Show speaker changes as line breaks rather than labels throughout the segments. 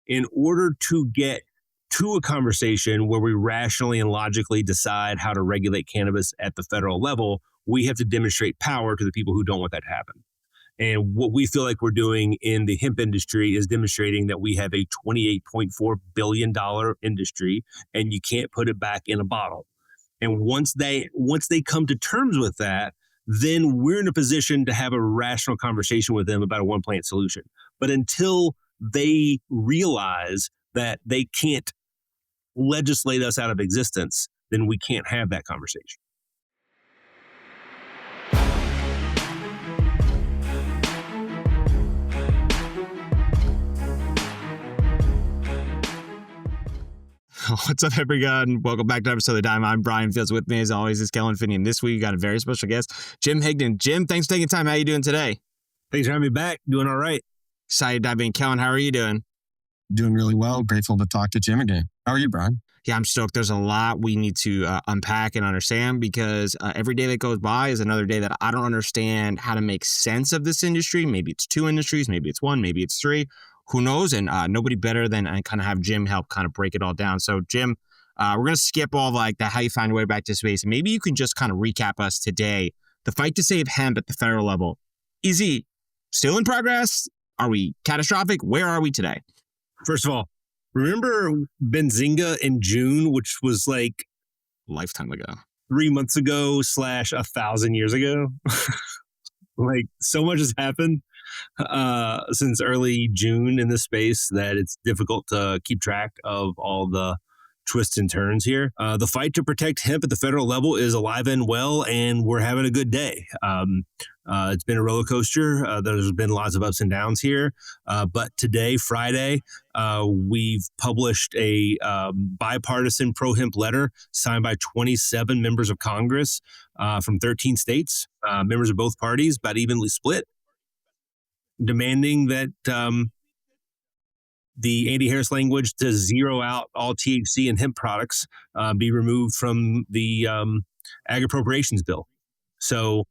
in order to get to a conversation where we rationally and logically decide how to regulate cannabis at the federal level, we have to demonstrate power to the people who don't want that to happen. And what we feel like we're doing in the hemp industry is demonstrating that we have a $28.4 billion industry, and you can't put it back in a bottle. And once they come to terms with that, then we're in a position to have a rational conversation with them about a one-plant solution. But until they realize that they can't legislate us out of existence, then we can't have that conversation.
What's up, everyone? Welcome back to episode of The Dime. I'm Brian Fields. With me, as always, is Kellen Finney. And this week, we got a very special guest, Jim Higdon. Jim, thanks for taking time. How are you doing today?
Thanks for having me back. Doing all right.
Excited to dive in. Kellen, how are you doing?
Doing really well. Grateful to talk to Jim again. How are you, Brian?
Yeah, I'm stoked. There's a lot we need to unpack and understand because every day that goes by is another day that I don't understand how to make sense of this industry. Maybe it's two industries, maybe it's one, maybe it's three. Who knows? And nobody better than kind of have Jim help kind of break it all down. So, Jim, we're going to skip all like the how you find your way back to space. And maybe you can just kind of recap us today. The fight to save hemp at the federal level. Is it still in progress? Are we catastrophic? Where are we today?
First of all, remember Benzinga in June, which was like
Lifetime ago.
3 months ago / 1,000 years ago? Like, so much has happened since early June in this space that it's difficult to keep track of all the twists and turns here. The fight to protect hemp at the federal level is alive and well, and we're having a good day. It's been a roller coaster. There's been lots of ups and downs here. But today, Friday, we've published a bipartisan pro-hemp letter signed by 27 members of Congress from 13 states, members of both parties, about evenly split, demanding that the anti-Harris language to zero out all THC and hemp products be removed from the ag appropriations bill. So,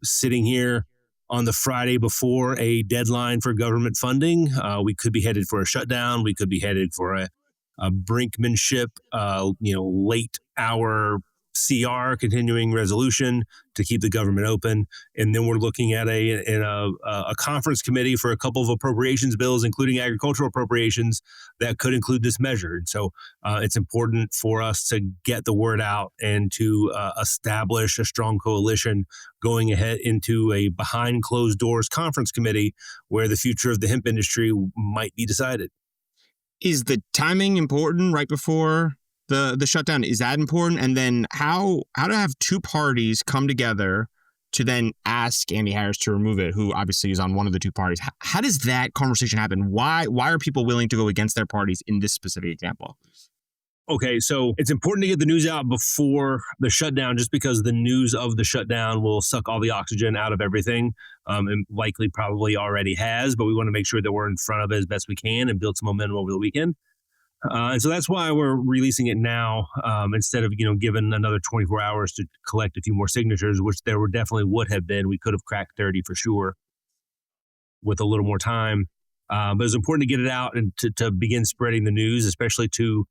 sitting here on the Friday before a deadline for government funding, we could be headed for a shutdown. We could be headed for a brinkmanship, late hour CR, continuing resolution to keep the government open. And then we're looking at a conference committee for a couple of appropriations bills, including agricultural appropriations, that could include this measure. And so it's important for us to get the word out and to establish a strong coalition going ahead into a behind closed doors conference committee where the future of the hemp industry might be decided.
Is the timing important right before the shutdown? Is that important? And then how to have two parties come together to then ask Andy Harris to remove it, who obviously is on one of the two parties. How does that conversation happen? Why are people willing to go against their parties in this specific example?
Okay, so it's important to get the news out before the shutdown, just because the news of the shutdown will suck all the oxygen out of everything, and likely probably already has, but we want to make sure that we're in front of it as best we can and build some momentum over the weekend. And so that's why we're releasing it now, instead of, given another 24 hours to collect a few more signatures, which there definitely would have been. We could have cracked 30 for sure with a little more time. But it's important to get it out and to begin spreading the news, especially to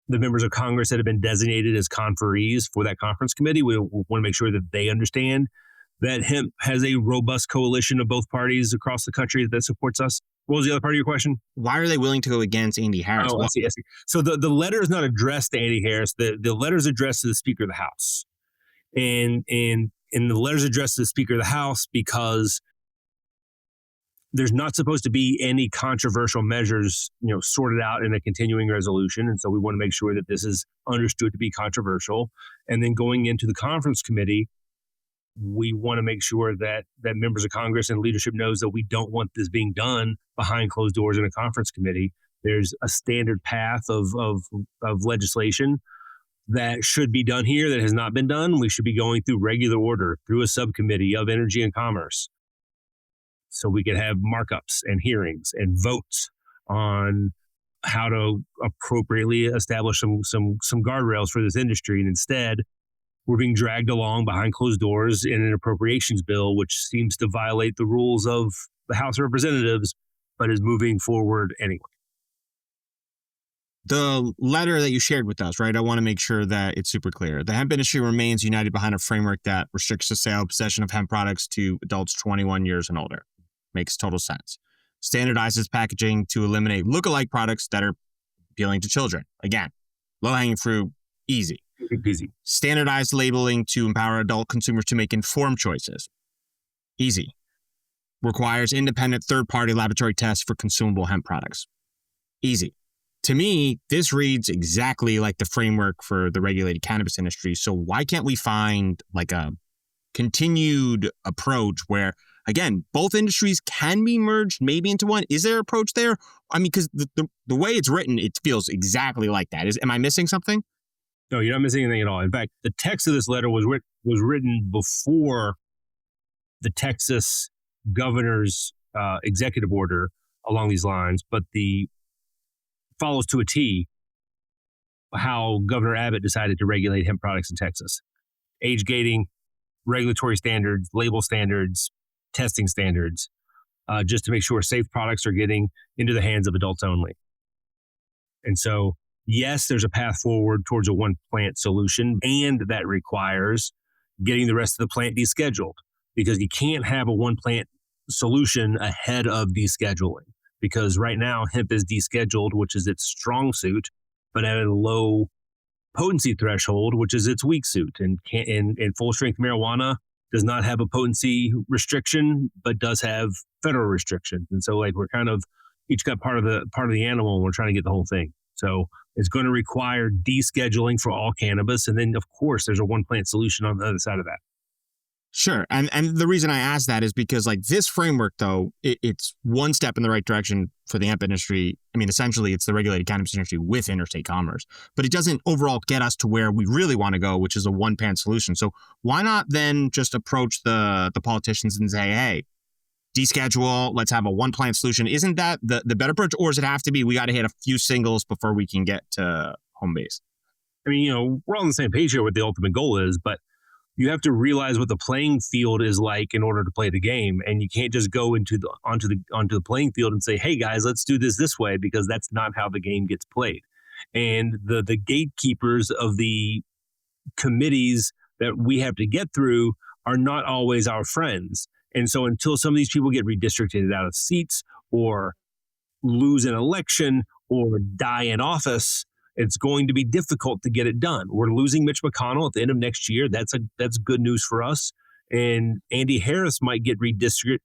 the members of Congress that have been designated as conferees for that conference committee. We want to make sure that they understand that hemp has a robust coalition of both parties across the country that supports us. What was the other part of your question?
Why are they willing to go against Andy Harris?
I see. So the letter is not addressed to Andy Harris. The letter is addressed to the Speaker of the House. And the letter is addressed to the Speaker of the House because there's not supposed to be any controversial measures, sorted out in a continuing resolution. And so we want to make sure that this is understood to be controversial. And then going into the conference committee, we want to make sure that members of Congress and leadership knows that we don't want this being done behind closed doors in a conference committee. There's a standard path of legislation that should be done here that has not been done. We should be going through regular order through a subcommittee of energy and commerce, so we could have markups and hearings and votes on how to appropriately establish some guardrails for this industry. And instead, we're being dragged along behind closed doors in an appropriations bill, which seems to violate the rules of the House of Representatives but is moving forward anyway.
The letter that you shared with us, right? I want to make sure that it's super clear. The hemp industry remains united behind a framework that restricts the sale and possession of hemp products to adults 21 years and older. Makes total sense. Standardizes packaging to eliminate lookalike products that are appealing to children. Again, low-hanging fruit, easy.
Easy.
Standardized labeling to empower adult consumers to make informed choices. Easy. Requires independent third-party laboratory tests for consumable hemp products. Easy. To me, this reads exactly like the framework for the regulated cannabis industry. So why can't we find like a continued approach where, again, both industries can be merged maybe into one? Is there an approach there? I mean, because the way it's written, it feels exactly like that. Am I missing something?
No, you're not missing anything at all. In fact, the text of this letter was written before the Texas governor's executive order along these lines, but the follows to a T how Governor Abbott decided to regulate hemp products in Texas. Age gating, regulatory standards, label standards, testing standards, just to make sure safe products are getting into the hands of adults only. And so, yes, there's a path forward towards a one plant solution, and that requires getting the rest of the plant descheduled, because you can't have a one plant solution ahead of descheduling. Because right now, hemp is descheduled, which is its strong suit, but at a low potency threshold, which is its weak suit. And full strength marijuana does not have a potency restriction, but does have federal restrictions. And so, like, we're kind of each got part of the animal, and we're trying to get the whole thing. So it's going to require descheduling for all cannabis, and then of course there's a one plant solution on the other side of that.
Sure. And the reason I ask that is because, like, this framework, though, it's one step in the right direction for the hemp industry. I mean, essentially, it's the regulated cannabis industry with interstate commerce, but it doesn't overall get us to where we really want to go, which is a one-pan solution. So why not then just approach the politicians and say, hey, deschedule, let's have a one-plant solution? Isn't that the better approach, or does it have to be we got to hit a few singles before we can get to home base?
I mean, we're all on the same page here what the ultimate goal is, but you have to realize what the playing field is like in order to play the game, and you can't just go onto the playing field and say, "Hey guys, let's do this way," because that's not how the game gets played. And the gatekeepers of the committees that we have to get through are not always our friends. And so, until some of these people get redistricted out of seats, or lose an election, or die in office, it's going to be difficult to get it done. We're losing Mitch McConnell at the end of next year. That's good news for us. And Andy Harris might get redistricted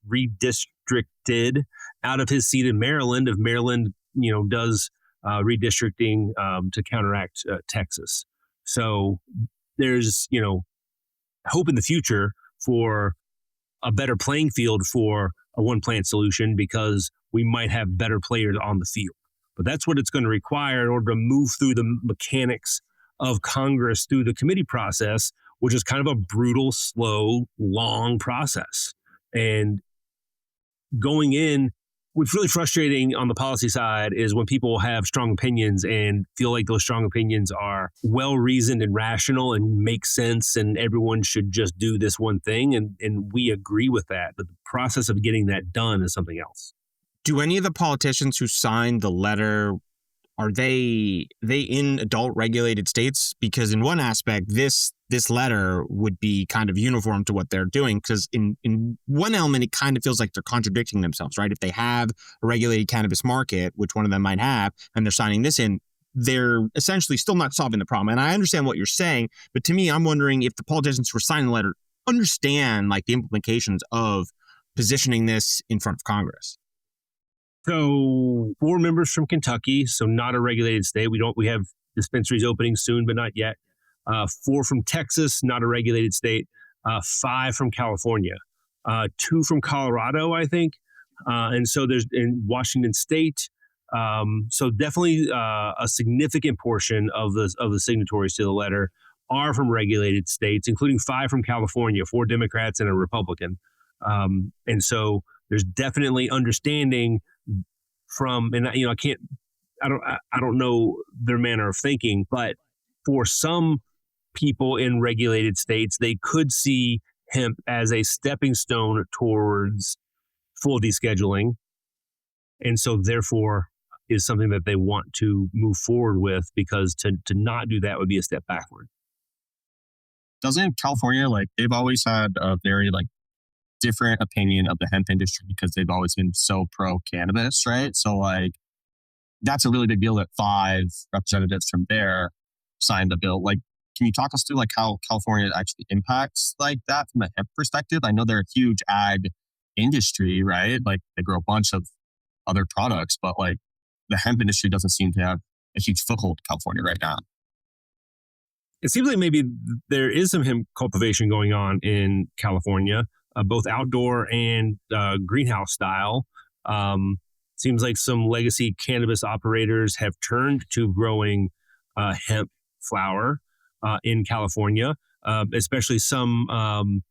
out of his seat in Maryland if Maryland, does redistricting to counteract Texas. So there's, hope in the future for a better playing field for a one plant solution, because we might have better players on the field. But that's what it's going to require in order to move through the mechanics of Congress through the committee process, which is kind of a brutal, slow, long process. And going in, what's really frustrating on the policy side is when people have strong opinions and feel like those strong opinions are well-reasoned and rational and make sense, and everyone should just do this one thing. And we agree with that. But the process of getting that done is something else.
Do any of the politicians who signed the letter, are they in adult regulated states? Because in one aspect, this letter would be kind of uniform to what they're doing, because in one element, it kind of feels like they're contradicting themselves, right? If they have a regulated cannabis market, which one of them might have, and they're signing this in, they're essentially still not solving the problem. And I understand what you're saying, but to me, I'm wondering if the politicians who are signing the letter understand like the implications of positioning this in front of Congress.
So 4 members from Kentucky, so not a regulated state. We have dispensaries opening soon, but not yet. 4 from Texas, not a regulated state. 5 from California. 2 from Colorado, I think. And so there's in Washington State. So definitely a significant portion of the signatories to the letter are from regulated states, including 5 from California, 4 Democrats and a Republican. And so there's definitely understanding from, and I don't know their manner of thinking, but for some people in regulated states, they could see hemp as a stepping stone towards full descheduling. And so therefore is something that they want to move forward with, because to not do that would be a step backward.
Doesn't California, like, they've always had a very like different opinion of the hemp industry because they've always been so pro cannabis, right? So like that's a really big deal that 5 representatives from there signed the bill. Like, can you talk us through like how California actually impacts like that from a hemp perspective? I know they're a huge ag industry, right? Like they grow a bunch of other products, but like the hemp industry doesn't seem to have a huge foothold in California right now.
It seems like maybe there is some hemp cultivation going on in California, both outdoor and greenhouse style. Seems like some legacy cannabis operators have turned to growing hemp flower in California, especially some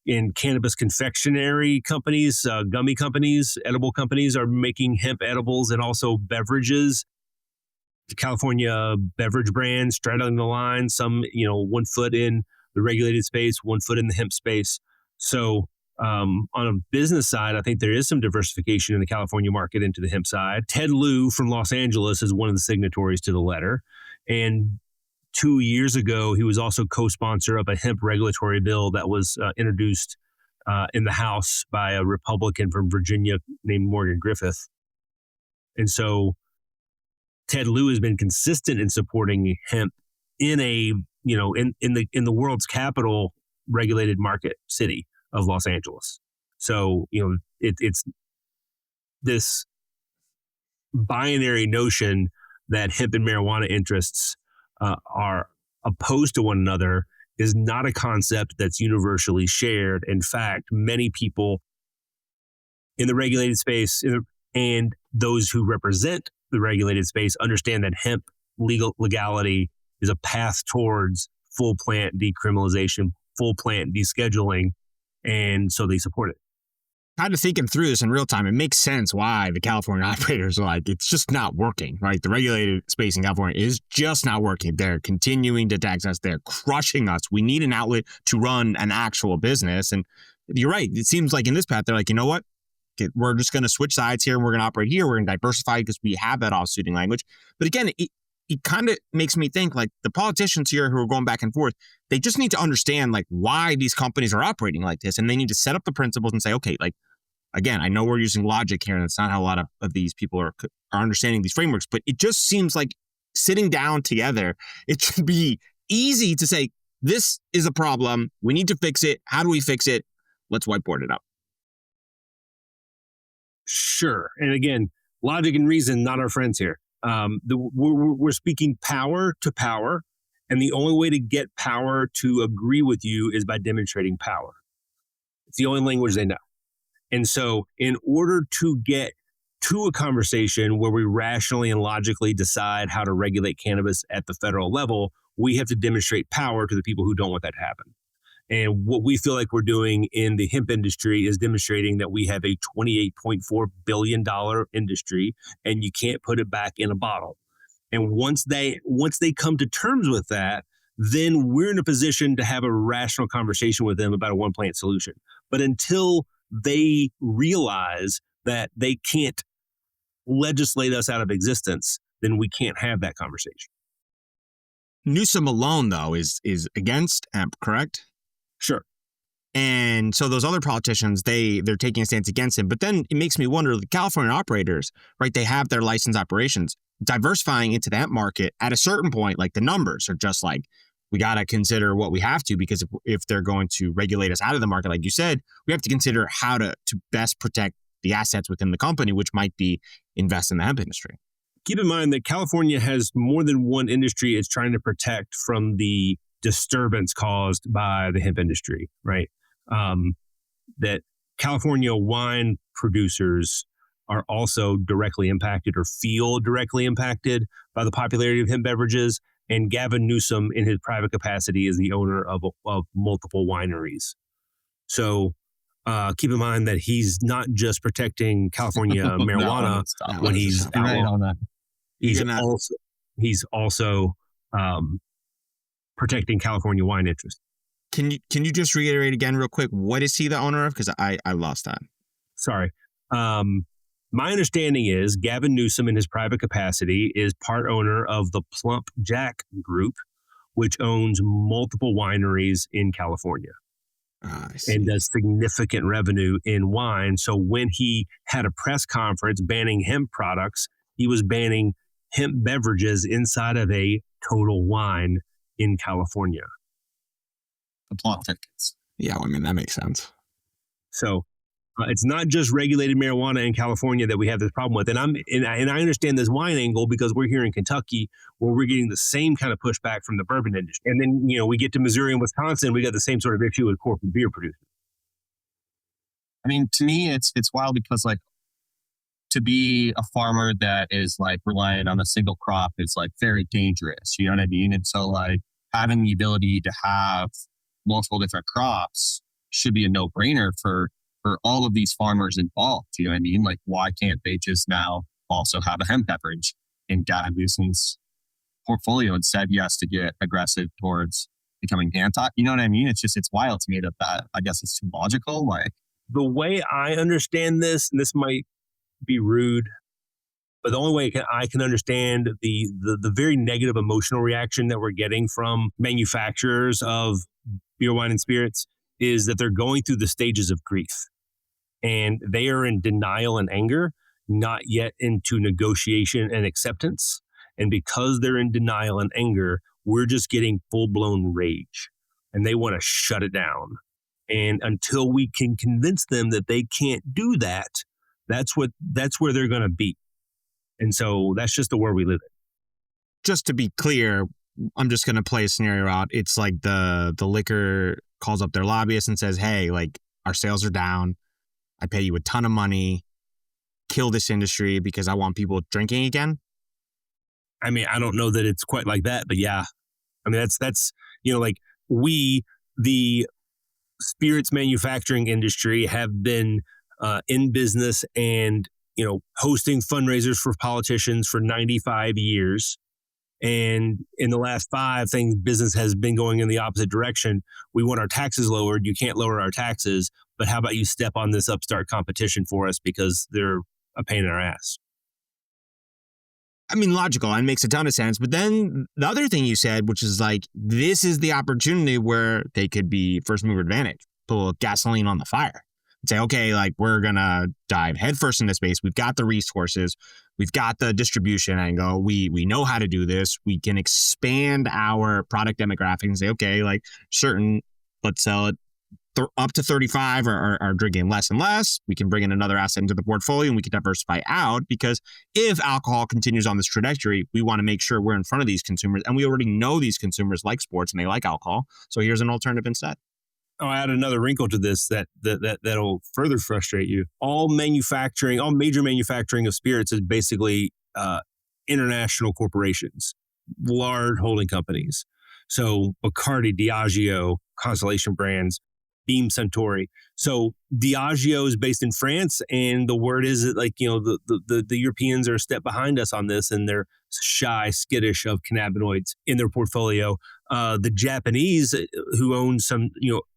in cannabis confectionery companies, gummy companies, edible companies are making hemp edibles and also beverages. The California beverage brands straddling the line, some, 1 foot in the regulated space, 1 foot in the hemp space. So on a business side, I think there is some diversification in the California market into the hemp side. Ted Lieu from Los Angeles is one of the signatories to the letter. And 2 years ago, he was also co-sponsor of a hemp regulatory bill that was introduced in the House by a Republican from Virginia named Morgan Griffith. And so Ted Lieu has been consistent in supporting hemp in a, in the world's capital regulated market city of Los Angeles. So, it's this binary notion that hemp and marijuana interests are opposed to one another is not a concept that's universally shared. In fact, many people in the regulated space and those who represent the regulated space understand that hemp legality is a path towards full plant decriminalization, full plant descheduling, and so they support it.
Kind of thinking through this in real time, it makes sense why the California operators are like, it's just not working, right? The regulated space in California is just not working. They're continuing to tax us. They're crushing us. We need an outlet to run an actual business. And you're right. It seems like in this path, they're like, you know what? We're just going to switch sides here and we're going to operate here. We're going to diversify because we have that off-suiting language. But again, it kind of makes me think like the politicians here who are going back and forth, they just need to understand like why these companies are operating like this. And they need to set up the principles and say, okay, like, again, I know we're using logic here and it's not how a lot of these people are understanding these frameworks, but it just seems like sitting down together, it should be easy to say, this is a problem. We need to fix it. How do we fix it? Let's whiteboard it up.
Sure. And again, logic and reason, not our friends here. We're speaking power to power. And the only way to get power to agree with you is by demonstrating power. It's the only language they know. And so in order to get to a conversation where we rationally and logically decide how to regulate cannabis at the federal level, we have to demonstrate power to the people who don't want that to happen. And what we feel like we're doing in the hemp industry is demonstrating that we have a $28.4 billion industry and you can't put it back in a bottle. And once they come to terms with that, then we're in a position to have a rational conversation with them about a one plant solution. But until they realize that they can't legislate us out of existence, then we can't have that conversation.
Newsom alone, though, is against hemp, correct?
Sure.
And so those other politicians, they're taking a stance against him. But then it makes me wonder, the California operators, right, they have their licensed operations. Diversifying into that market at a certain point, like the numbers are just like, we got to consider what we have to, because if they're going to regulate us out of the market, like you said, we have to consider how to best protect the assets within the company, which might be invest in the hemp industry.
Keep in mind that California has more than one industry it's trying to protect from the disturbance caused by the hemp industry, right? That California wine producers are also directly impacted or feel directly impacted by the popularity of hemp beverages. And Gavin Newsom, in his private capacity, is the owner of multiple wineries. So keep in mind that he's not just protecting California marijuana when he's
right on that.
He's also protecting California wine interests.
Can you just reiterate again real quick? What is he the owner of? Because I lost that.
Sorry. My understanding is Gavin Newsom, in his private capacity, is part owner of the Plump Jack Group, which owns multiple wineries in California and does significant revenue in wine. So when he had a press conference banning hemp products, he was banning hemp beverages inside of a Total Wine in California.
The plot thickens.
Yeah, I mean, that makes sense.
So it's not just regulated marijuana in California that we have this problem with. And I understand this wine angle because we're here in Kentucky where we're getting the same kind of pushback from the bourbon industry. And then, we get to Missouri and Wisconsin, we got the same sort of issue with corporate beer producers.
I mean, to me, it's wild because like to be a farmer that is like reliant on a single crop is like very dangerous. You know what I mean? And so like having the ability to have multiple different crops should be a no-brainer for all of these farmers involved. You know what I mean? Like, why can't they just now also have a hemp beverage in Gavin Newsom's portfolio instead? He has to get aggressive towards becoming anti. You know what I mean? It's wild to me that I guess it's too logical. Like,
the way I understand this, and this might be rude, but the only way I can understand the very negative emotional reaction that we're getting from manufacturers of beer, wine, and spirits is that they're going through the stages of grief. And they are in denial and anger, not yet into negotiation and acceptance. And because they're in denial and anger, we're just getting full-blown rage. And they want to shut it down. And until we can convince them that they can't do that, that's where they're going to be. And so that's just the world we live in.
Just to be clear, I'm just going to play a scenario out. It's like the liquor calls up their lobbyist and says, hey, like our sales are down. I pay you a ton of money. Kill this industry because I want people drinking again.
I mean, I don't know that it's quite like that, but yeah. I mean, that's like we, the spirits manufacturing industry, have been in business and, hosting fundraisers for politicians for 95 years. And in the last 5, business has been going in the opposite direction. We want our taxes lowered. You can't lower our taxes, but how about you step on this upstart competition for us because they're a pain in our ass?
I mean, logical and makes a ton of sense. But then the other thing you said, which is like, this is the opportunity where they could be first mover advantage, put gasoline on the fire. Say, okay, like we're going to dive headfirst into space. We've got the resources. We've got the distribution angle. We know how to do this. We can expand our product demographic and say, okay, like let's sell it up to 35 are drinking less and less. We can bring in another asset into the portfolio and we can diversify out, because if alcohol continues on this trajectory, we want to make sure we're in front of these consumers. And we already know these consumers like sports and they like alcohol. So here's an alternative instead.
I'll add another wrinkle to this that'll further frustrate you. All major manufacturing of spirits is basically international corporations, large holding companies. So Bacardi, Diageo, Constellation Brands, Beam Suntory. So Diageo is based in France, and the word is that the Europeans are a step behind us on this, and they're shy, skittish of cannabinoids in their portfolio. The Japanese, who own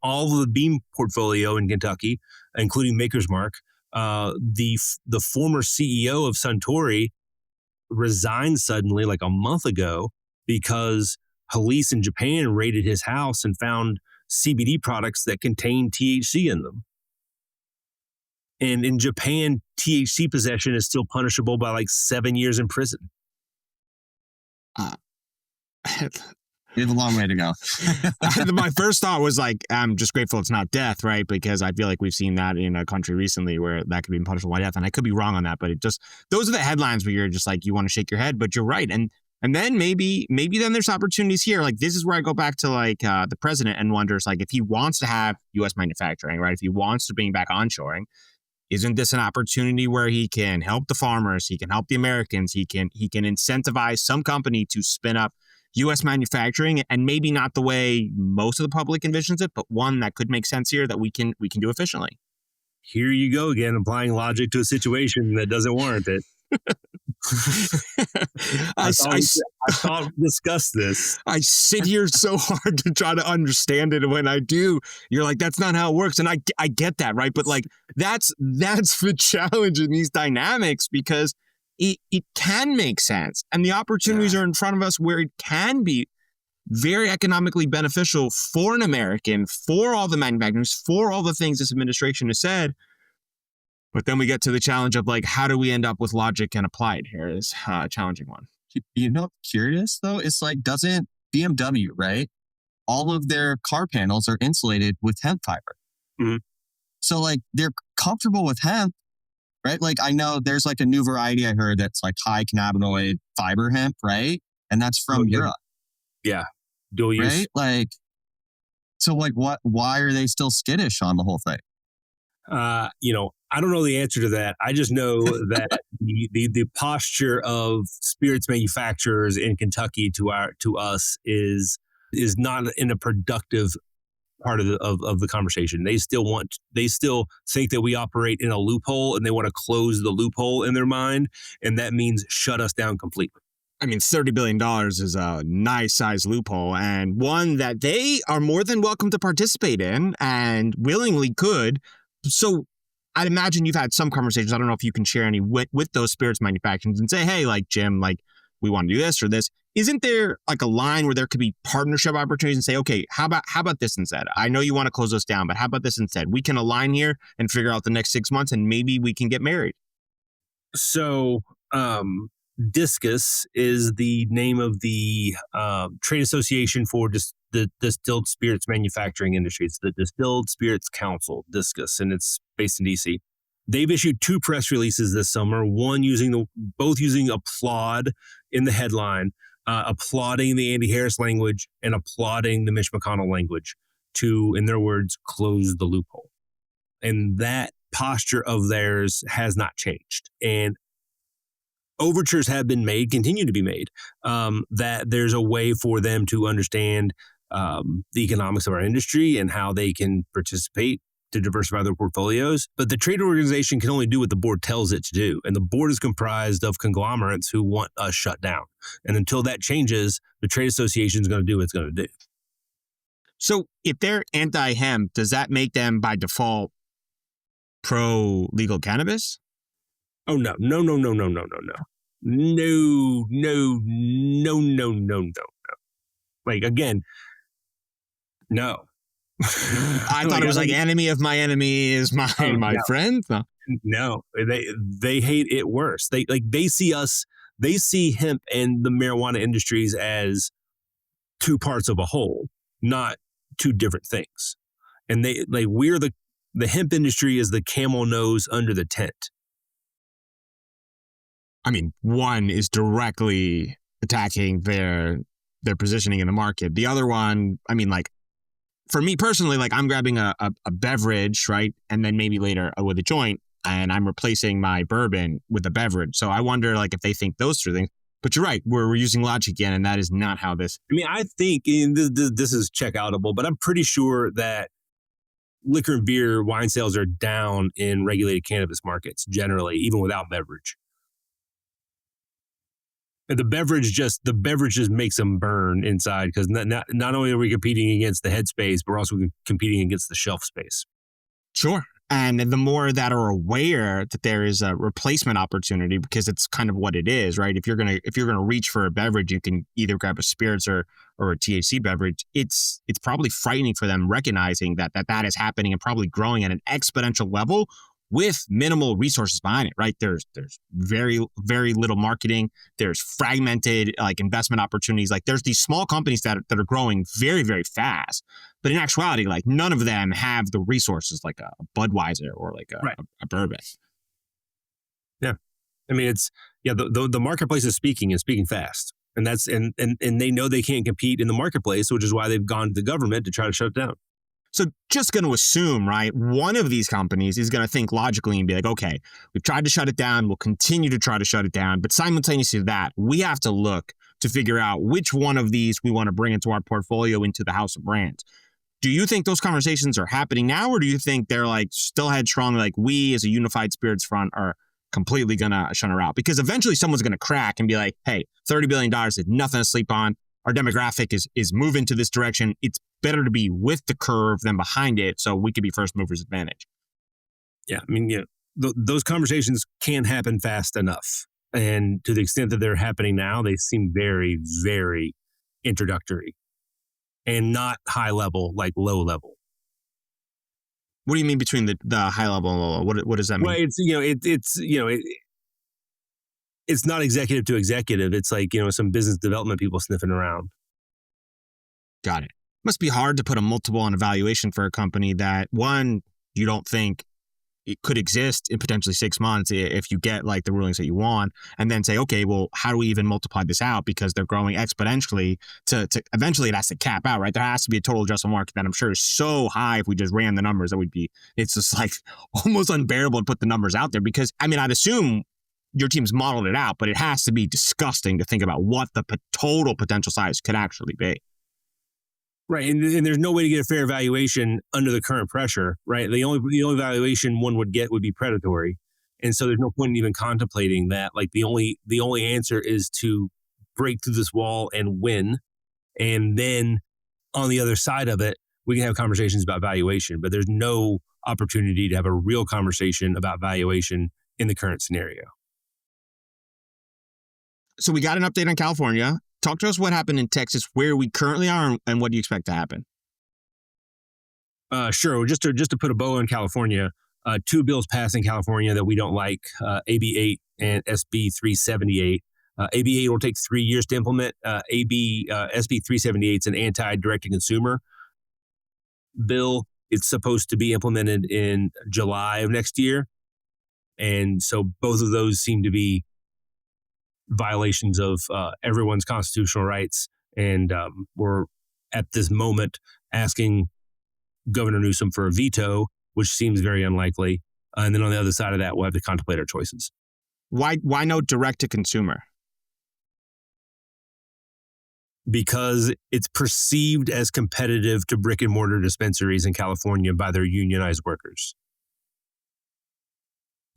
all of the Beam portfolio in Kentucky, including Maker's Mark, the former CEO of Suntory resigned suddenly like a month ago because police in Japan raided his house and found CBD products that contain THC in them. And in Japan, THC possession is still punishable by like 7 years in prison.
We have a long way to go.
My first thought was like, I'm just grateful it's not death, right? Because I feel like we've seen that in a country recently where that could be punishable by death. And I could be wrong on that, but those are the headlines where you're just like, you want to shake your head, but you're right. And then maybe then there's opportunities here. Like, this is where I go back to like the president and wonders, like, if he wants to have U.S. manufacturing, right? If he wants to bring back onshoring, isn't this an opportunity where he can help the farmers? He can help the Americans. He can incentivize some company to spin up U.S. manufacturing, and maybe not the way most of the public envisions it, but one that could make sense here that we can do efficiently.
Here you go again, applying logic to a situation that doesn't warrant it. I thought we discussed this.
I sit here so hard to try to understand it, and when I do, you're like, that's not how it works. And I get that, right? But like, that's the challenge in these dynamics, because it can make sense. And the opportunities are in front of us where it can be very economically beneficial for an American, for all the manufacturers, for all the things this administration has said. But then we get to the challenge of like, how do we end up with logic and apply it here is a challenging one.
You know, curious though, it's like, doesn't BMW, right? All of their car panels are insulated with hemp fiber.
Mm-hmm.
So like they're comfortable with hemp, right? Like I know there's like a new variety I heard that's like high cannabinoid fiber hemp, right? And that's from Europe.
Yeah. Dual use.
Right? Like, so like why are they still skittish on the whole thing?
I don't know the answer to that. I just know that the posture of spirits manufacturers in Kentucky to us is not in a productive part of the conversation. They still think that we operate in a loophole, and they want to close the loophole in their mind, and that means shut us down completely.
I mean, $30 billion is a nice size loophole, and one that they are more than welcome to participate in and willingly could. So I'd imagine you've had some conversations. I don't know if you can share any with those spirits manufacturers and say, hey, like Jim, like we want to do this or this. Isn't there like a line where there could be partnership opportunities and say, okay, how about this instead? I know you want to close us down, but how about this instead? We can align here and figure out the next 6 months, and maybe we can get married.
So, Discus is the name of the trade association for the distilled spirits manufacturing industry. It's the Distilled Spirits Council, Discus, and it's based in DC. They've issued 2 press releases this summer, both using applaud in the headline, applauding the Andy Harris language and applauding the Mitch McConnell language to, in their words, close the loophole. And that posture of theirs has not changed. And overtures have been made, continue to be made, that there's a way for them to understand the economics of our industry and how they can participate to diversify their portfolios. But the trade organization can only do what the board tells it to do. And the board is comprised of conglomerates who want us shut down. And until that changes, the trade association is going to do what it's going to do.
So if they're anti-hemp, does that make them by default pro-legal cannabis?
Oh, no. Like, again, no.
I thought it was like enemy of my enemy is my friend.
No, they hate it worse. They see hemp and the marijuana industries as 2 parts of a whole, not 2 different things. And we're the hemp industry is the camel nose under the tent.
I mean, one is directly attacking their positioning in the market. The other one, I mean, like, for me personally, like I'm grabbing a beverage, right? And then maybe later with a joint, and I'm replacing my bourbon with a beverage. So I wonder like if they think those 2 things. But you're right, we're using logic again, and that is not how this.
I mean, I think this is check outable, but I'm pretty sure that liquor and beer wine sales are down in regulated cannabis markets generally, even without beverage. And the beverage just makes them burn inside, because not only are we competing against the headspace, but we're also competing against the shelf space.
Sure. And the more that are aware that there is a replacement opportunity, because it's kind of what it is, right? If you're gonna reach for a beverage, you can either grab a spirits or a THC beverage. It's probably frightening for them, recognizing that is happening and probably growing at an exponential level with minimal resources behind it, right? There's very, very little marketing. There's fragmented like investment opportunities. Like there's these small companies that are growing very, very fast. But in actuality, like none of them have the resources like a Budweiser or like a bourbon.
Yeah. I mean, the marketplace is speaking fast. And they know they can't compete in the marketplace, which is why they've gone to the government to try to shut it down.
So just going to assume, right, one of these companies is going to think logically and be like, okay, we've tried to shut it down. We'll continue to try to shut it down. But simultaneously to that, we have to look to figure out which one of these we want to bring into our portfolio, into the house of brands. Do you think those conversations are happening now, or do you think they're like still headstrong, like we as a unified spirits front are completely going to shun her out? Because eventually someone's going to crack and be like, hey, $30 billion is nothing to sleep on. Our demographic is moving to this direction. It's better to be with the curve than behind it, so we could be first movers advantage.
Yeah, I mean, those conversations can't happen fast enough. And to the extent that they're happening now, they seem very, very introductory and not high level, like low level.
What do you mean between the high level and low level? What does that mean?
Well, it's not executive to executive. It's like, some business development people sniffing around.
Got it. Must be hard to put a multiple on a valuation for a company that, one, you don't think it could exist in potentially 6 months if you get like the rulings that you want, and then say, okay, well, how do we even multiply this out? Because they're growing exponentially to eventually it has to cap out, right? There has to be a total addressable market that I'm sure is so high if we just ran the numbers, it's just like almost unbearable to put the numbers out there, because I mean, I'd assume your team's modeled it out, but it has to be disgusting to think about what the total potential size could actually be.
Right, and there's no way to get a fair valuation under the current pressure, right? The only valuation one would get would be predatory, and so there's no point in even contemplating that. Like the only answer is to break through this wall and win, and then on the other side of it, we can have conversations about valuation. But there's no opportunity to have a real conversation about valuation in the current scenario.
So we got an update on California. Talk to us what happened in Texas, where we currently are, and what do you expect to happen?
Sure. Just to put a bow on California, 2 bills passed in California that we don't like, AB 8 and SB 378. AB 8 will take 3 years to implement. SB 378 is an anti-direct-to-consumer bill. It's supposed to be implemented in July of next year. And so both of those seem to be violations of everyone's constitutional rights. And we're at this moment asking Governor Newsom for a veto, which seems very unlikely. And then on the other side of that, we'll have to contemplate our choices.
Why no direct to consumer?
Because it's perceived as competitive to brick and mortar dispensaries in California by their unionized workers.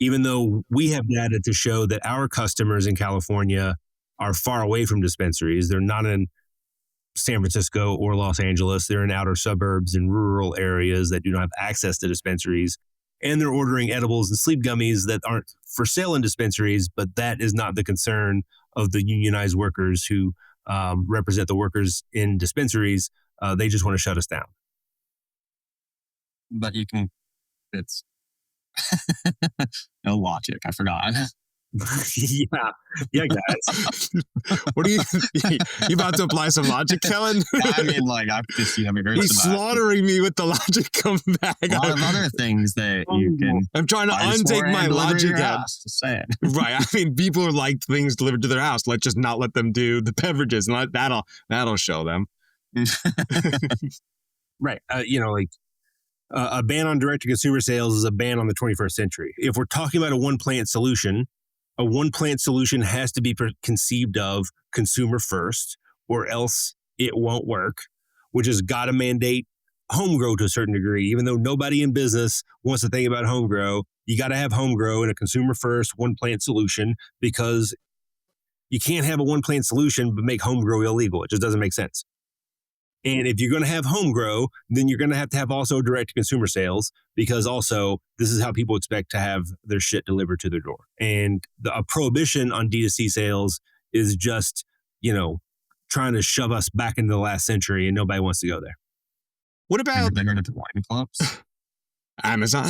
Even though we have data to show that our customers in California are far away from dispensaries. They're not in San Francisco or Los Angeles. They're in outer suburbs and rural areas that do not have access to dispensaries. And they're ordering edibles and sleep gummies that aren't for sale in dispensaries, but that is not the concern of the unionized workers who represent the workers in dispensaries. They just want to shut us down.
But it's no logic. I forgot.
yeah, guys.
What are you about to apply some logic, Kellen?
I mean, like I've just
he's slaughtering me with the logic comeback.
A lot of other things that you can.
I'm trying to untake my logic out.
Just say it.
Right. I mean, people are like things delivered to their house. Let's just not let them do the beverages, and that'll show them.
Right. A ban on direct-to-consumer sales is a ban on the 21st century. If we're talking about a one-plant solution, a one-plant solution has to be conceived of consumer first, or else it won't work, which has got to mandate home grow to a certain degree. Even though nobody in business wants to think about home grow, you got to have home grow in a consumer first, one-plant solution, because you can't have a one-plant solution but make home grow illegal. It just doesn't make sense. And if you're going to have home grow, then you're going to have also direct-to-consumer sales, because also this is how people expect to have their shit delivered to their door. And a prohibition on D2C sales is just, trying to shove us back into the last century, and nobody wants to go there.
What about
they're going to wine clubs?
Amazon?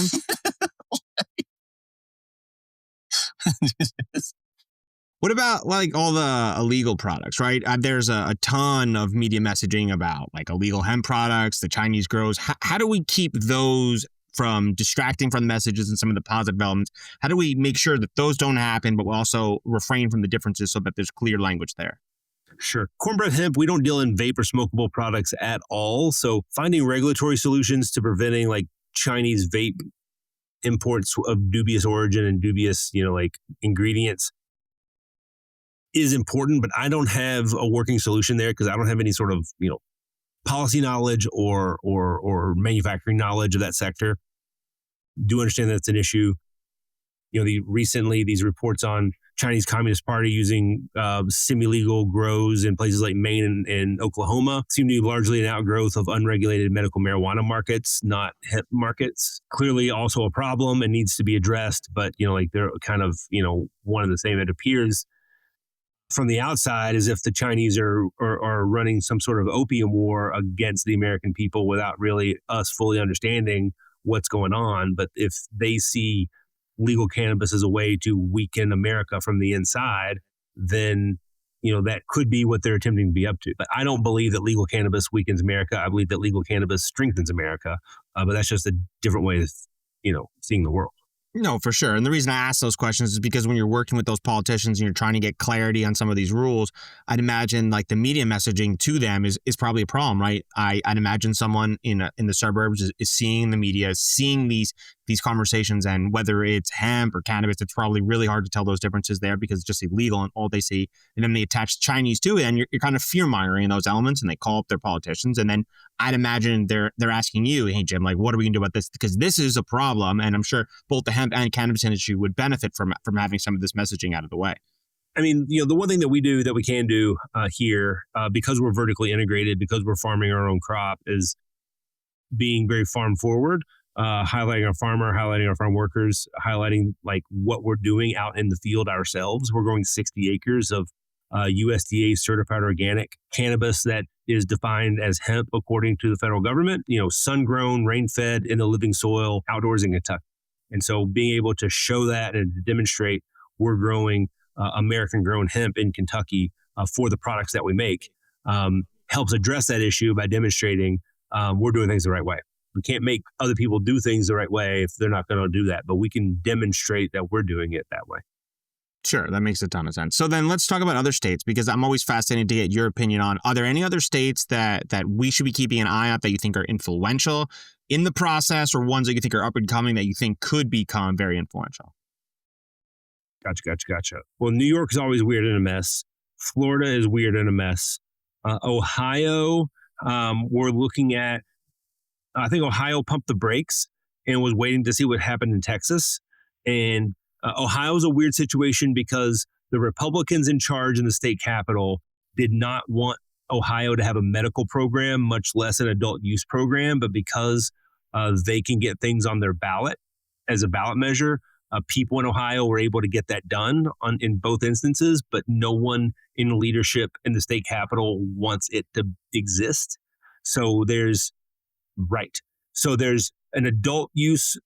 What about like all the illegal products, right? There's a ton of media messaging about like illegal hemp products, the Chinese grows. How do we keep those from distracting from the messages and some of the positive elements? How do we make sure that those don't happen, but we'll also refrain from the differences so that there's clear language there?
Sure. Cornbread hemp, we don't deal in vape or smokable products at all. So finding regulatory solutions to preventing like Chinese vape imports of dubious origin and dubious, ingredients is important, but I don't have a working solution there because I don't have any sort of, policy knowledge or manufacturing knowledge of that sector. Do understand that's an issue. Recently these reports on Chinese Communist Party using semi-legal grows in places like Maine and Oklahoma seem to be largely an outgrowth of unregulated medical marijuana markets, not hemp markets. Clearly also a problem and needs to be addressed, but, like they're kind of, one and the same. It appears from the outside as if the Chinese are running some sort of opium war against the American people without really us fully understanding what's going on. But if they see legal cannabis as a way to weaken America from the inside, then, that could be what they're attempting to be up to. But I don't believe that legal cannabis weakens America. I believe that legal cannabis strengthens America. But that's just a different way of, seeing the world.
No, for sure. And the reason I ask those questions is because when you're working with those politicians and you're trying to get clarity on some of these rules, I'd imagine like the media messaging to them is probably a problem, right? I'd imagine someone in the suburbs is seeing the media, seeing these conversations, and whether it's hemp or cannabis, it's probably really hard to tell those differences there because it's just illegal and all they see. And then they attach Chinese to it, and you're kind of fear mongering those elements, and they call up their politicians. And then I'd imagine they're asking you, hey, Jim, like, what are we going to do about this? Because this is a problem. And I'm sure both the hemp and cannabis industry would benefit from having some of this messaging out of the way.
I mean, the one thing that we can do here, because we're vertically integrated, because we're farming our own crop, is being very farm forward, highlighting our farmer, highlighting our farm workers, highlighting like what we're doing out in the field ourselves. We're growing 60 acres of USDA certified organic cannabis that is defined as hemp according to the federal government, sun-grown, rain-fed, in the living soil, outdoors in Kentucky. And so being able to show that and to demonstrate we're growing American-grown hemp in Kentucky for the products that we make helps address that issue by demonstrating we're doing things the right way. We can't make other people do things the right way if they're not going to do that, but we can demonstrate that we're doing it that way.
Sure, that makes a ton of sense. So then let's talk about other states, because I'm always fascinated to get your opinion on, are there any other states that we should be keeping an eye on that you think are influential in the process, or ones that you think are up and coming that you think could become very influential?
Gotcha. Well, New York is always weird and a mess. Florida is weird and a mess. Ohio, we're looking at, I think Ohio pumped the brakes and was waiting to see what happened in Texas. And Ohio is a weird situation because the Republicans in charge in the state capitol did not want Ohio to have a medical program, much less an adult use program. But because they can get things on their ballot as a ballot measure, people in Ohio were able to get that done in both instances, but no one in leadership in the state capitol wants it to exist. So there's an adult use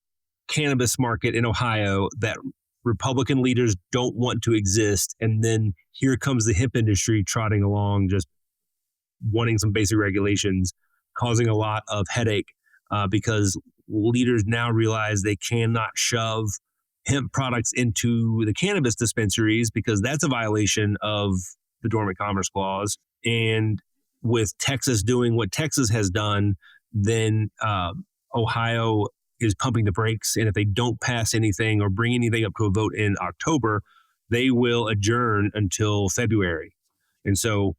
cannabis market in Ohio that Republican leaders don't want to exist. And then here comes the hemp industry trotting along, just wanting some basic regulations, causing a lot of headache because leaders now realize they cannot shove hemp products into the cannabis dispensaries because that's a violation of the Dormant Commerce Clause. And with Texas doing what Texas has done, then Ohio is pumping the brakes. And if they don't pass anything or bring anything up to a vote in October, they will adjourn until February. And so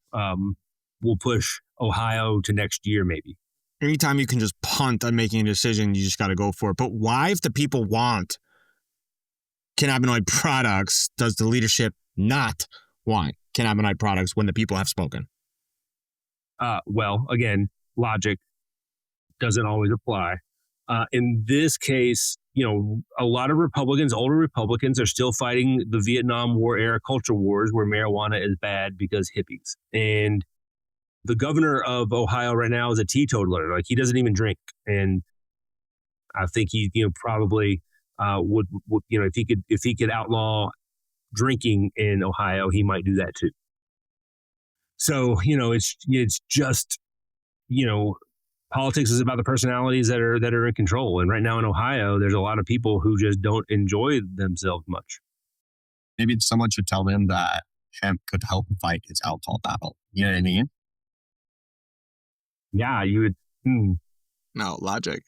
we'll push Ohio to next year, maybe.
Anytime you can just punt on making a decision, you just got to go for it. But why, if the people want cannabinoid products, does the leadership not want cannabinoid products when the people have spoken?
Well, again, logic doesn't always apply. In this case, a lot of Republicans, older Republicans, are still fighting the Vietnam War era culture wars where marijuana is bad because hippies. And the governor of Ohio right now is a teetotaler. Like, he doesn't even drink. And I think he, probably would, if he could outlaw drinking in Ohio, he might do that too. So, it's just, politics is about the personalities that are in control. And right now in Ohio, there's a lot of people who just don't enjoy themselves much.
Maybe someone should tell them that hemp could help fight its alcohol battle. You know what I mean?
Yeah, you would.
No, logic.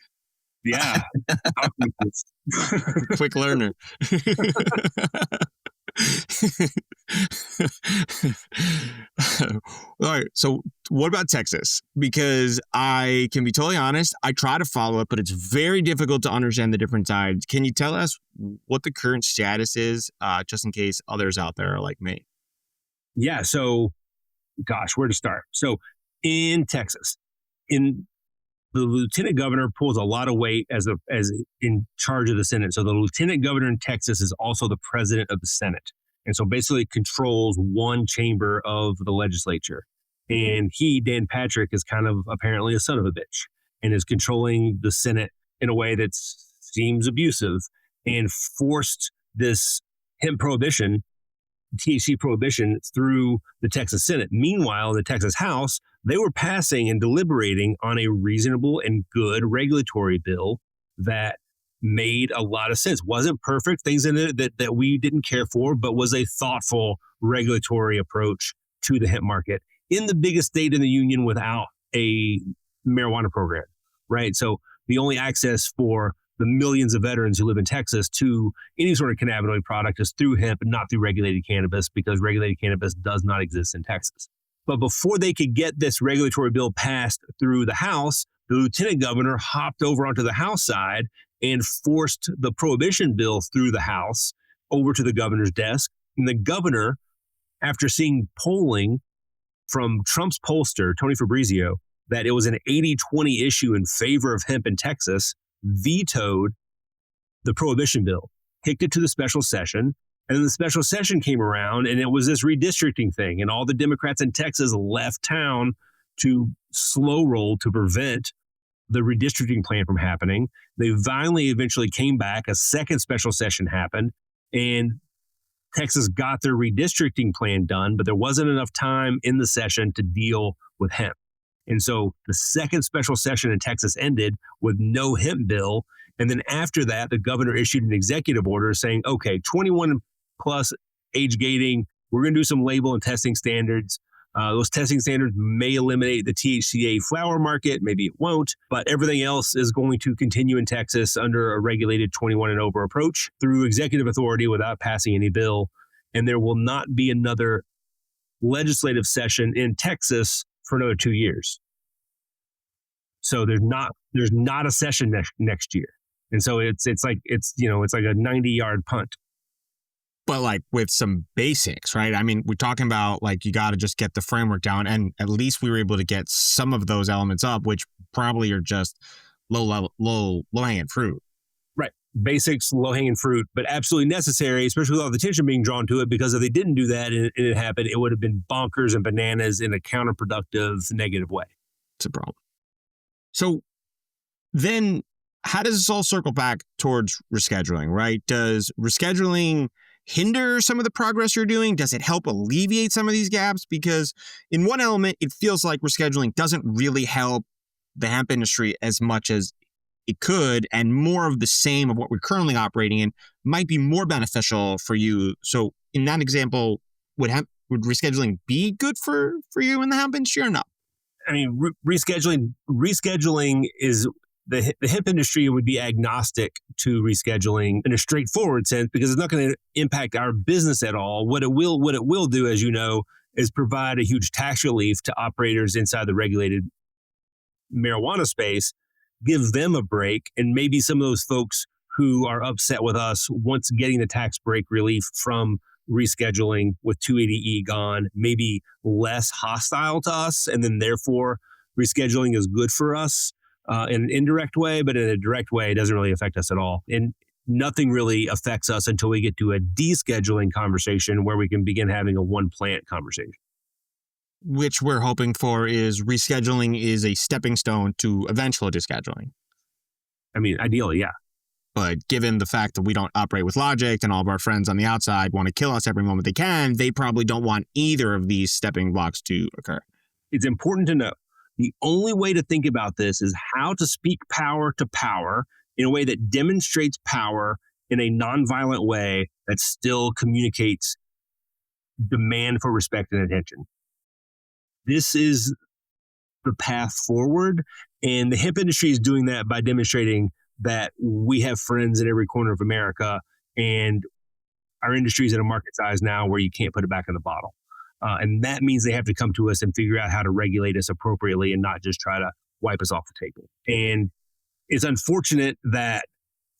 Yeah.
Quick learner. All right. So what about Texas? Because I can be totally honest, I try to follow it, but it's very difficult to understand the different sides. Can you tell us what the current status is, just in case others out there are like me?
Yeah. So, gosh, where to start? So in Texas, the lieutenant governor pulls a lot of weight as in charge of the Senate. So the lieutenant governor in Texas is also the president of the Senate. And so basically controls one chamber of the legislature. And Dan Patrick, is kind of apparently a son of a bitch and is controlling the Senate in a way that seems abusive and forced this hemp prohibition, THC prohibition, through the Texas Senate. Meanwhile, in the Texas House, they were passing and deliberating on a reasonable and good regulatory bill that made a lot of sense. Wasn't perfect, things in it that we didn't care for, but was a thoughtful regulatory approach to the hemp market in the biggest state in the union without a marijuana program, right? So the only access for the millions of veterans who live in Texas to any sort of cannabinoid product is through hemp and not through regulated cannabis, because regulated cannabis does not exist in Texas. But before they could get this regulatory bill passed through the House, the lieutenant governor hopped over onto the House side and forced the prohibition bill through the House over to the governor's desk. And the governor, after seeing polling from Trump's pollster, Tony Fabrizio, that it was an 80-20 issue in favor of hemp in Texas, vetoed the prohibition bill, kicked it to the special session. And then the special session came around and it was this redistricting thing. And all the Democrats in Texas left town to slow roll to prevent the redistricting plan from happening. They finally eventually came back. A second special session happened and Texas got their redistricting plan done, but there wasn't enough time in the session to deal with hemp. And so the second special session in Texas ended with no hemp bill. And then after that, the governor issued an executive order saying, okay, 21 plus age gating, we're going to do some label and testing standards. Those testing standards may eliminate the THCA flower market, maybe it won't, but everything else is going to continue in Texas under a regulated 21 and over approach through executive authority without passing any bill. And there will not be another legislative session in Texas for another 2 years. So there's not a session next year. And so it's like a 90-yard punt.
But like with some basics, right? I mean, we're talking about like you got to just get the framework down, and at least we were able to get some of those elements up, which probably are just low hanging fruit.
Right. Basics, low hanging fruit, but absolutely necessary, especially with all the attention being drawn to it, because if they didn't do that and it happened, it would have been bonkers and bananas in a counterproductive, negative way.
It's a problem. So then how does this all circle back towards rescheduling, right? Does rescheduling hinder some of the progress you're doing? Does it help alleviate some of these gaps? Because in one element, it feels like rescheduling doesn't really help the hemp industry as much as it could, and more of the same of what we're currently operating in might be more beneficial for you. So in that example, would rescheduling be good for you in the hemp industry or not?
I mean, rescheduling is the hemp industry would be agnostic to rescheduling in a straightforward sense, because it's not going to impact our business at all. What it will do, as you know, is provide a huge tax relief to operators inside the regulated marijuana space, give them a break, and maybe some of those folks who are upset with us once getting the tax break relief from rescheduling with 280E gone, maybe less hostile to us, and then therefore rescheduling is good for us in an indirect way, but in a direct way, it doesn't really affect us at all. And nothing really affects us until we get to a descheduling conversation where we can begin having a one plant conversation.
Which we're hoping for is rescheduling is a stepping stone to eventual descheduling.
I mean, ideally, yeah.
But given the fact that we don't operate with logic and all of our friends on the outside want to kill us every moment they can, they probably don't want either of these stepping blocks to occur.
It's important to know the only way to think about this is how to speak power to power in a way that demonstrates power in a nonviolent way that still communicates demand for respect and attention. This is the path forward, and the hemp industry is doing that by demonstrating that we have friends in every corner of America, and our industry is at a market size now where you can't put it back in the bottle. And that means they have to come to us and figure out how to regulate us appropriately and not just try to wipe us off the table. And it's unfortunate that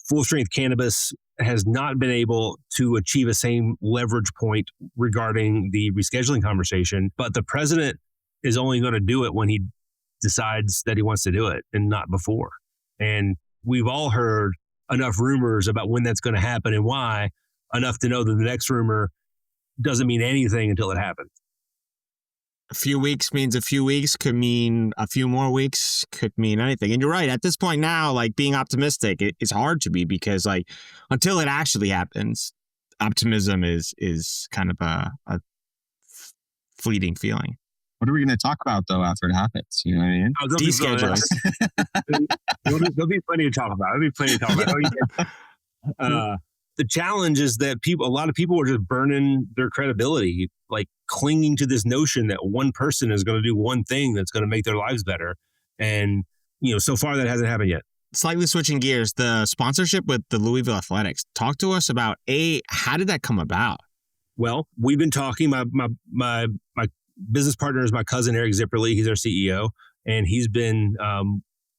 full strength cannabis has not been able to achieve a same leverage point regarding the rescheduling conversation, but the president is only going to do it when he decides that he wants to do it and not before. And we've all heard enough rumors about when that's going to happen and why, enough to know that the next rumor doesn't mean anything until it happens.
A few weeks means a few weeks, could mean a few more weeks, could mean anything. And you're right, at this point now, like being optimistic, it's hard to be because like until it actually happens, optimism is kind of a fleeting feeling.
What are we going to talk about though after it happens? You know what I mean?
Descheduling.
There'll be plenty to talk about. The challenge is that a lot of people are just burning their credibility, like clinging to this notion that one person is going to do one thing that's going to make their lives better. And, so far that hasn't happened yet.
Slightly switching gears, the sponsorship with the Louisville Athletics. Talk to us about, how did that come about?
Well, we've been talking, my business partner is my cousin, Eric Zipperly. He's our CEO. And he's been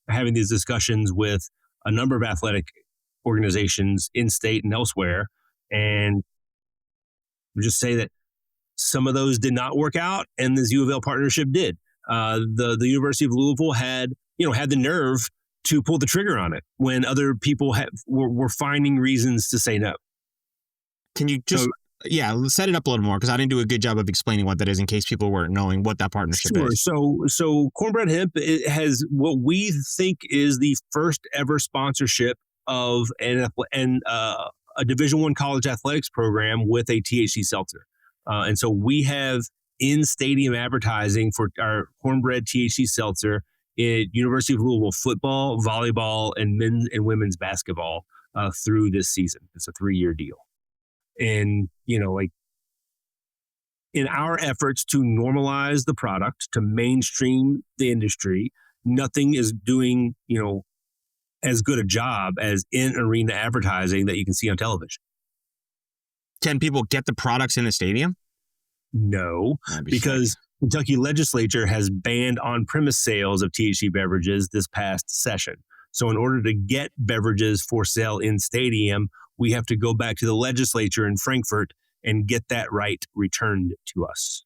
having these discussions with a number of athletic organizations in state and elsewhere. And we just say that some of those did not work out and this U of L partnership did. The University of Louisville had the nerve to pull the trigger on it when other people were finding reasons to say no.
Can you just set it up a little more, because I didn't do a good job of explaining what that is in case people weren't knowing what that partnership is.
So Cornbread Hemp has what we think is the first ever sponsorship of a Division I college athletics program with a THC seltzer. And so we have in-stadium advertising for our Cornbread THC seltzer at University of Louisville football, volleyball, and men's and women's basketball through this season. It's a 3-year deal. And, in our efforts to normalize the product, to mainstream the industry, nothing is doing, as good a job as in-arena advertising that you can see on television.
Can people get the products in the stadium?
No, because Kentucky legislature has banned on-premise sales of THC beverages this past session. So in order to get beverages for sale in stadium, we have to go back to the legislature in Frankfurt and get that right returned to us.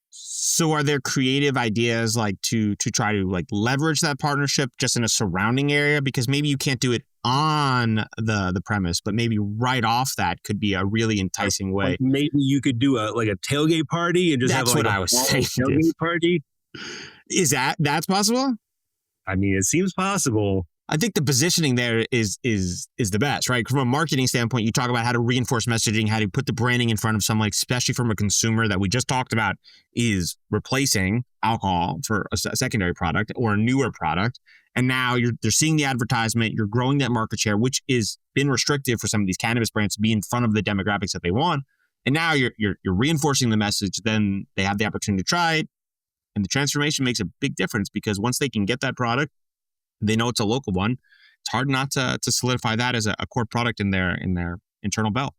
So are there creative ideas like to try to like leverage that partnership just in a surrounding area? Because maybe you can't do it on the premise, but maybe right off that could be a really enticing way.
Like maybe you could do a tailgate party and just
That's
have
what I was saying.
Tailgate party.
Is that's possible?
I mean, it seems possible.
I think the positioning there is the best, right? From a marketing standpoint, you talk about how to reinforce messaging, how to put the branding in front of someone, especially from a consumer that we just talked about is replacing alcohol for a secondary product or a newer product. And now they're seeing the advertisement, you're growing that market share, which is been restrictive for some of these cannabis brands to be in front of the demographics that they want. And now you're reinforcing the message, then they have the opportunity to try it. And the transformation makes a big difference because once they can get that product, they know it's a local one. It's hard not to solidify that as a core product in their internal belt.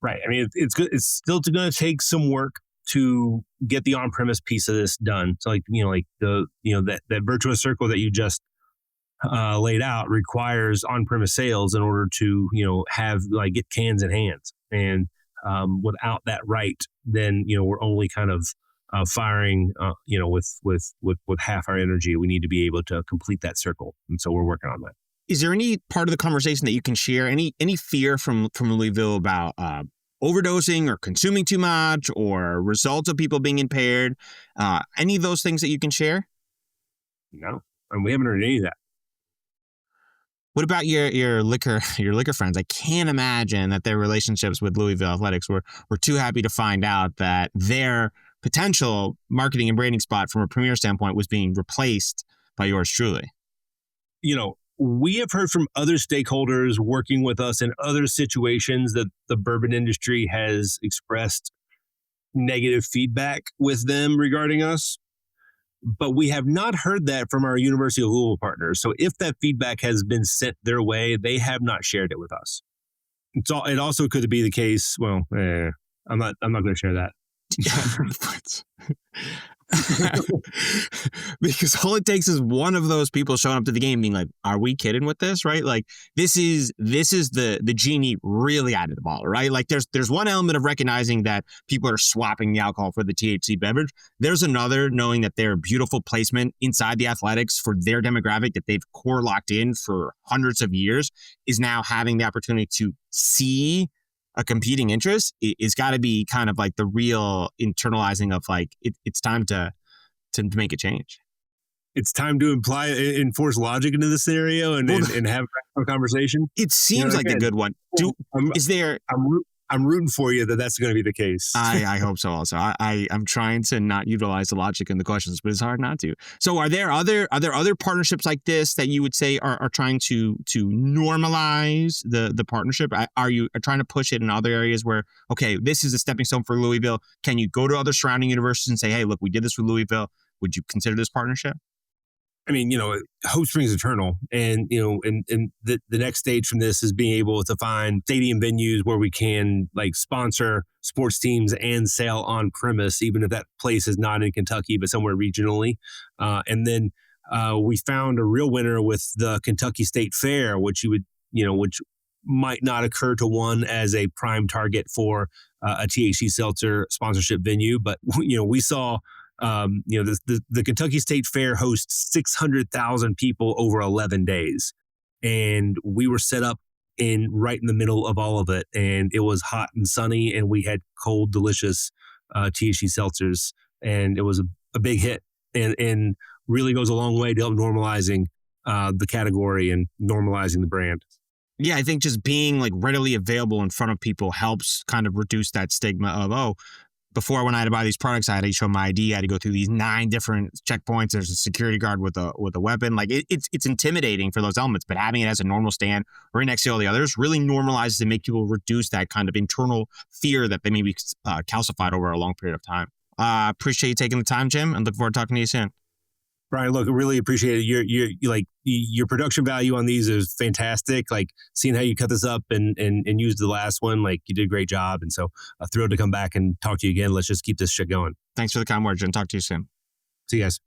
Right. I mean, it's good. It's still going to take some work to get the on-premise piece of this done. So that virtuous circle that you just laid out requires on-premise sales in order to, have get cans in hands. And without that right, then, we're only kind of firing, with half our energy. We need to be able to complete that circle. And so we're working on that.
Is there any part of the conversation that you can share? Any fear from Louisville about overdosing or consuming too much or results of people being impaired? Any of those things that you can share?
No, and we haven't heard any of that.
What about your liquor friends? I can't imagine that their relationships with Louisville Athletics were too happy to find out that their potential marketing and branding spot from a premier standpoint was being replaced by yours truly.
We have heard from other stakeholders working with us in other situations that the bourbon industry has expressed negative feedback with them regarding us. But we have not heard that from our University of Louisville partners. So if that feedback has been sent their way, they have not shared it with us. It also could be the case. Well, I'm not going to share that.
Because all it takes is one of those people showing up to the game being like, are we kidding with this, right? Like this is the genie really out of the bottle, right? Like there's one element of recognizing that people are swapping the alcohol for the THC beverage. There's another knowing that their beautiful placement inside the athletics for their demographic that they've core locked in for hundreds of years is now having the opportunity to see a competing interest is got to be kind of like the real internalizing of like it's time to make a change.
It's time to enforce logic into this scenario and have a conversation.
It seems like a good one.
I'm rooting for you that's going to be the case.
I hope so. Also, I'm trying to not utilize the logic in the questions, but it's hard not to. So, are there other partnerships like this that you would say are trying to normalize the partnership? Are you trying to push it in other areas where, okay, this is a stepping stone for Louisville? Can you go to other surrounding universities and say, hey, look, we did this with Louisville. Would you consider this partnership?
I mean, hope springs eternal. And, and the next stage from this is being able to find stadium venues where we can like sponsor sports teams and sell on premise, even if that place is not in Kentucky, but somewhere regionally. And then we found a real winner with the Kentucky State Fair, which which might not occur to one as a prime target for a THC seltzer sponsorship venue. But, we saw the Kentucky State Fair hosts 600,000 people over 11 days. And we were set up right in the middle of all of it. And it was hot and sunny and we had cold, delicious THC seltzers. And it was a big hit and really goes a long way to help normalizing the category and normalizing the brand.
Yeah, I think just being like readily available in front of people helps kind of reduce that stigma of, before when I had to buy these products, I had to show my ID. I had to go through these 9 different checkpoints. There's a security guard with a weapon. Like it's intimidating for those elements, but having it as a normal stand right next to all the others really normalizes and make people reduce that kind of internal fear that they may be calcified over a long period of time. Appreciate you taking the time, Jim, and look forward to talking to you soon.
Brian, look, I really appreciate it. Your production value on these is fantastic. Like seeing how you cut this up and use the last one, like you did a great job. And so I'm thrilled to come back and talk to you again. Let's just keep this shit going.
Thanks for the kind words, Jim. Talk to you soon.
See you guys.